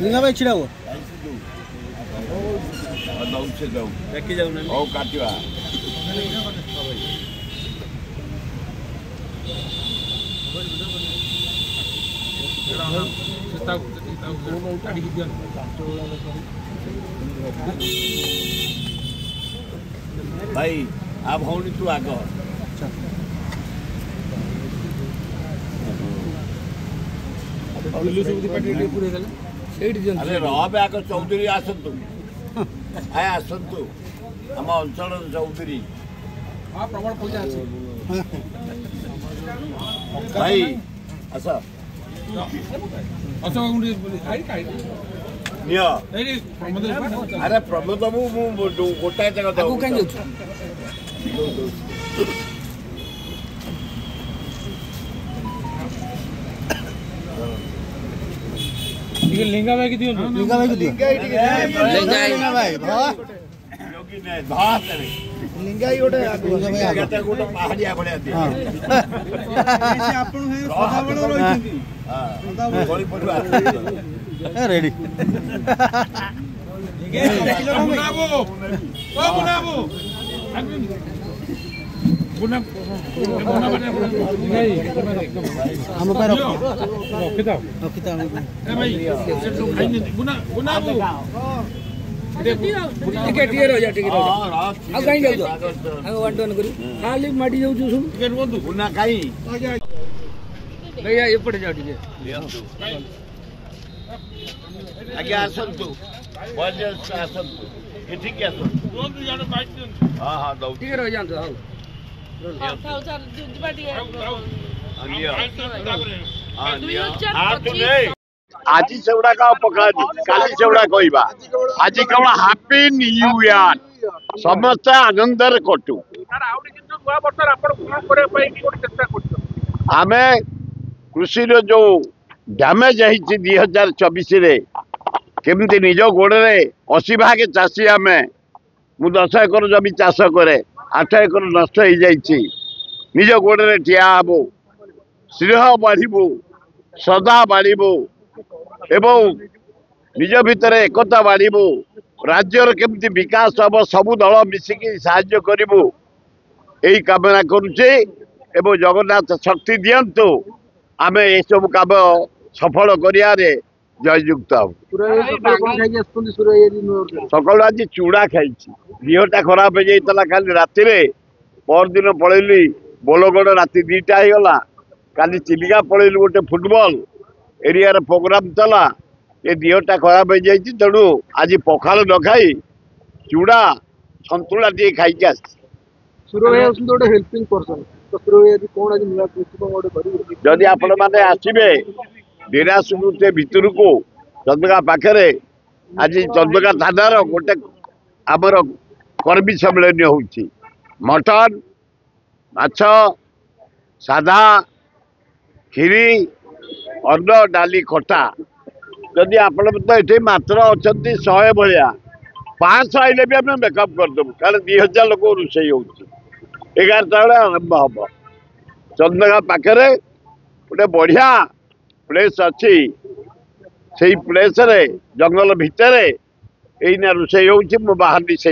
लिंगा भाई छिड़ा हुआ काटिवा भाई आप होनी तू आग अरे रहा आग चौधरी आसतु आसतु आम अंचल चौधरी भाई आस अरे प्रमोद बाबू गोटाए जगह लिंगा भाई की दियो लिंगा भाई की दियो लिंगा भाई योगी ने धात रे लिंगा ही ओटे लिंगा गोटे पहाड़िया भलिया दे आपण है सदा बड़ रहिथि हां गोली पडुआ रेडी बुनाबो ओ बुनाबो बुना बुना हम पर रखिता ए भाई खाई बुना बुनाबो टिकेट ये रह जा टिकेट आ कहीं जाऊ तो आ वन टन करी खाली माटी जाऊ छु टिकेट बोंदु बुना काई भैया एपटे जा टिके आगे आसतु बजस आसतु ये ठीक है बोंदु जानो बाइक हां हां दौ टिके रह जान तो हां आज सेगुड़ा का पका काली सेगुड़ा कहवा आज कौन हैप्पी न्यू ईयर समस्त आनंदर कटु आम कृषि जो डैमेज है 2024 केमती निज गोड़े 80 भाग चाषी आम मु 10 एकर जमी चाष करे 8 एकर नष्ट हो जाइए निज गोड़े ठिया हबो स्नेह बाढ़ू श्रद्धा बाढ़ू एवं निज भितर एकता बाढ़ू राज्यर केमती विकास हम सबू दल मिसिकी साहाय्य करूँ यही कामना करुचे एवं जगन्नाथ शक्ति दिंतु आम ये सब काम सफल करियारे जययुक्त सकाल आज चूड़ा खाई देहटा खराब हो जाता खाली राति परदिन पलैली बोलगढ़ राति 2टा होगा काली चिलिका पलैलु गोटे फुटबॉल एरिया प्रोग्राम चला ये देहटा खराब हो जाए तेणु आज पखाल न खाई चूड़ा सतुला टे खाई जदि आपण मैंने आसवे डेरासुटे भितर को चंदका पाखे आज चंदका थानार गोटे आमर कर्मी सम्मेलन हो मटन माछ साधा खीरी अन्न डाली खटा जदि आप ये मात्र अच्छा 100 भाया 500 आइले भी आम मेकअप करदेबू कारण 2000 लोक रोषे हो 11टा बेले आरंभ हम चंदका पाखे गोटे बढ़िया प्लेस अच्छी से प्लेस रे जंगल भितर यही रोषे हो बाहर से